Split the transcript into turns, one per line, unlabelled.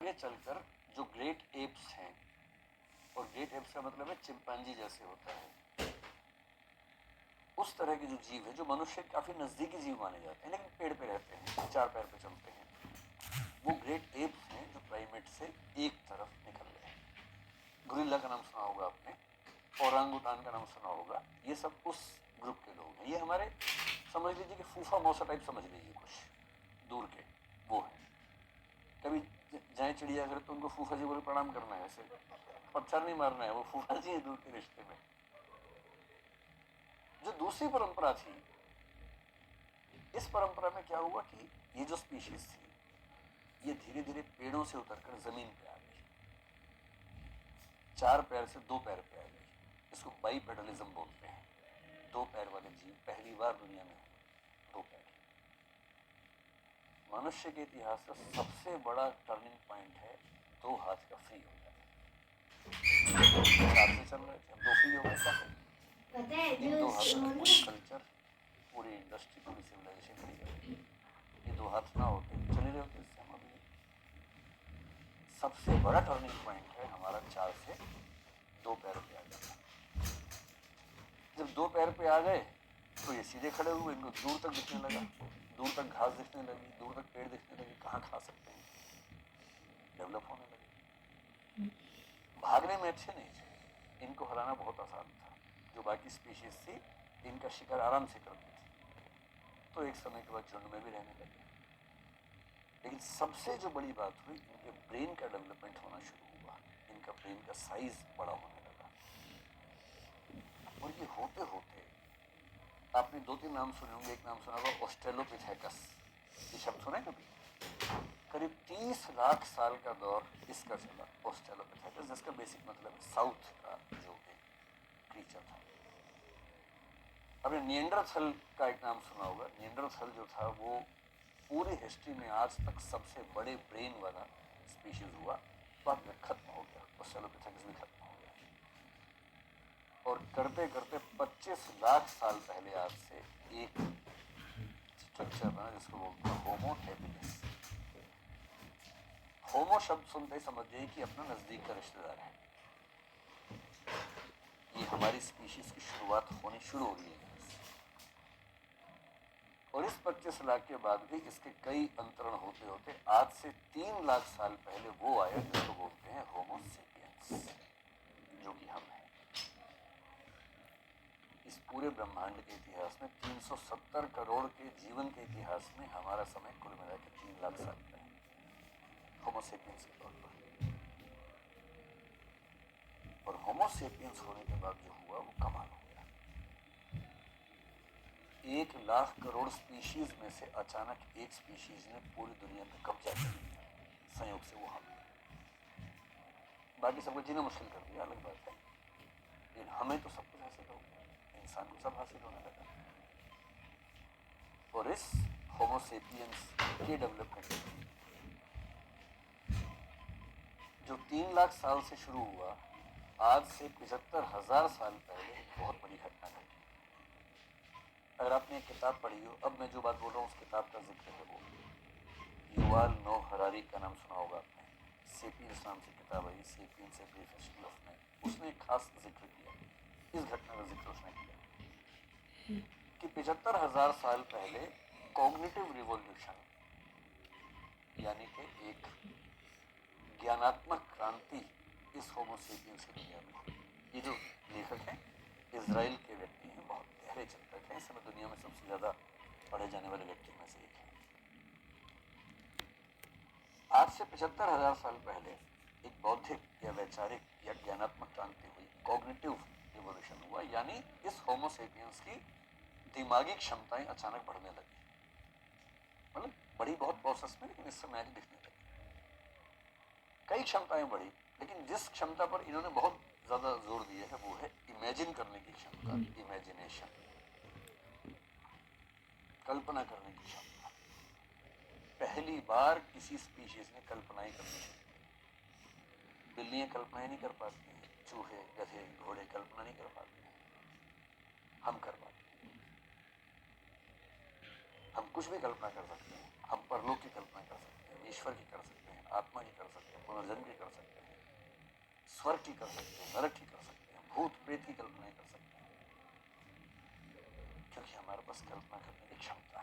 आगे चलकर जो ग्रेट एप्स हैं, और ग्रेट एप्स का मतलब है चिंपांजी जैसे होता है, उस तरह के जो जीव है जो मनुष्य के काफी नजदीकी जीव माने जाते हैं लेकिन पेड़ पे रहते हैं, चार पैर पे चलते हैं, वो ग्रेट एप्स हैं जो प्राइमेट से एक तरफ निकल गए। गुरिल्ला का नाम सुना होगा आपने, ओरांगुटान का नाम सुना होगा, ये सब उस ग्रुप के लोग हैं। ये हमारे समझ लीजिए कि फूफा मौसा टाइप समझ लीजिए, कुछ दूर के वो है। कभी जाए चिड़ियाघर तो उनको फूफा जी बोले प्रणाम करना है, ऐसे पत्थर नहीं मारना है, वो फूफा जी है दूर के रिश्ते में। जो दूसरी परंपरा थी, इस परंपरा में क्या हुआ कि ये जो स्पीशीज थी ये धीरे धीरे पेड़ों से उतरकर जमीन पे आ गई, चार पैर से दो पैर पे आ गई। इसको बाइपेडलिज्म बोलते हैं। दो पैर वाले जीव पहली बार दुनिया में हुए, दो पैर। मनुष्य के इतिहास का सबसे बड़ा टर्निंग पॉइंट है दो हाथ का फ्री हो जाना। चार से चल रहे थे, दो फ्री हो गए, क्या करें? इन दो हाथों में पूरी कल्चर, पूरी इंडस्ट्री, पूरी सिविलाइजेशन खड़ी कर दी। ये दो हाथ ना होते चले रहे होते इससे हम अभी। सबसे बड़ा टर्निंग पॉइंट है हमारा चार से दो पैर पे आ जाना। जब दो पैर पे आ गए तो ये सीधे खड़े हुए, इनको दूर तक दिखने लगा, दूर तक घास दिखने लगी, दूर तक पेड़ दिखने लगे, कहाँ खा सकते हैं, डेवलप होने लगे। भागने में अच्छे नहीं थे, इनको हराना बहुत आसान था। जो बाकी स्पीशीज थी इनका शिकार आराम से करती थी, तो एक समय के बाद झुंड में भी रहने लगे। लेकिन सबसे जो बड़ी बात हुई, इनके ब्रेन का डेवलपमेंट होना शुरू हुआ, इनका ब्रेन का साइज बड़ा होने लगा। और ये होते होते आपने दो तीन नाम सुने होंगे। एक नाम सुना होगा ऑस्ट्रेलोपिथेकस, ये शब्द सुने कभी? करीब 30 लाख साल का दौर इसका चला, ऑस्ट्रेलोपिथेकस, जिसका बेसिक मतलब साउथ का जो एक क्रीचर था। आपने निएंडरथल का एक नाम सुना होगा। निएंडरथल जो था वो पूरी हिस्ट्री में आज तक सबसे बड़े ब्रेन वाला स्पीशीज हुआ, बाद में खत्म हो गया, ऑस्ट्रेलोपिथेकस भी खत्म हो गया। और करते करते 25 लाख साल पहले आज से एक स्ट्रक्चर बना जिसको बोलते हैं होमो हैबिलिस। होमो शब्द सुनते ही समझ जाइए कि अपना नजदीक का रिश्तेदार है। ये हमारी स्पीशीज की शुरुआत होनी शुरू हो गई है। और इस 25 लाख के बाद भी इसके कई अंतरण होते होते आज से 3 लाख साल पहले वो आया जिसको बोलते हैं होमो सेपियंस, जो कि हम हैं। इस पूरे ब्रह्मांड के इतिहास में 370 करोड़ के जीवन के इतिहास में हमारा समय कुल मिलाकर 3 लाख साल का है होमो सेपियंस के तौर पर। और होमो सेपियंस होने के बाद जो हुआ वो कमाल हो गया। 1 लाख करोड़ स्पीशीज में से अचानक एक स्पीशीज ने पूरी दुनिया पे कब्जा कर लिया, संयोग से वो हम। बाकी सबको जीना मुश्किल कर दिया, अलग बात है, लेकिन हमें तो सब कुछ हासिल हो गया, इंसान को सब हासिल होने लगा। और इस होमो सेपियंस के डेवलपमेंट जो 3 लाख साल से शुरू हुआ, आज से 75,000 साल पहले एक बहुत बड़ी घटना घटी। अगर आपने एक किताब पढ़ी हो, अब मैं जो बात बोल रहा हूँ उस किताब का जिक्र है, वो युवाल नोह हरारी का नाम सुना होगा आपने, सेपियंस नाम से किताब है, sapiens a brief history of man. उसने एक खास जिक्र किया, इस घटना का जिक्र उसने किया कि 75,000 साल पहले कॉग्निटिव रिवॉल्यूशन, यानी कि एक ज्ञानात्मक क्रांति इस होमो सेपियंस की दुनिया में हुई। ये जो लेखक हैं इजराइल के व्यक्ति हैं, बहुत गहरे चिंतक हैं, इस समय दुनिया में सबसे ज्यादा पढ़े जाने वाले व्यक्तियों में से एक है। आज से 75,000 साल पहले एक बौद्धिक या वैचारिक या ज्ञानात्मक क्रांति हुई, कॉग्निटिव रिवॉल्यूशन हुआ, यानी इस होमो सेपियंस की दिमागी क्षमताएं अचानक बढ़ने लगी। मतलब बड़ी बहुत प्रोसेस में, लेकिन इस समय आगे दिखने लगी। कई क्षमताएं बढ़ी, लेकिन जिस क्षमता पर इन्होंने बहुत ज्यादा जोर दिया है वो है इमेजिन करने की क्षमता, इमेजिनेशन, कल्पना करने की क्षमता। पहली बार किसी स्पीशीज ने कल्पनाएं करनी शुरू की। बिल्लियां कल्पनाएं नहीं कर पाती हैं, चूहे, गधे, घोड़े कल्पना नहीं कर पाते हैं, हम कर पाते हैं। हम कुछ भी कल्पना कर सकते हैं, हम परलोक की कल्पना कर सकते हैं, ईश्वर की कर सकते हैं, आत्मा की कर सकते हैं, पुनर्जन्म की कर सकते हैं, स्वर्ग की कर सकते हैं, नरक की कर सकते हैं, भूत प्रेत की कल्पना कर सकते हैं, क्योंकि हमारे पास कल्पना करने की क्षमता है।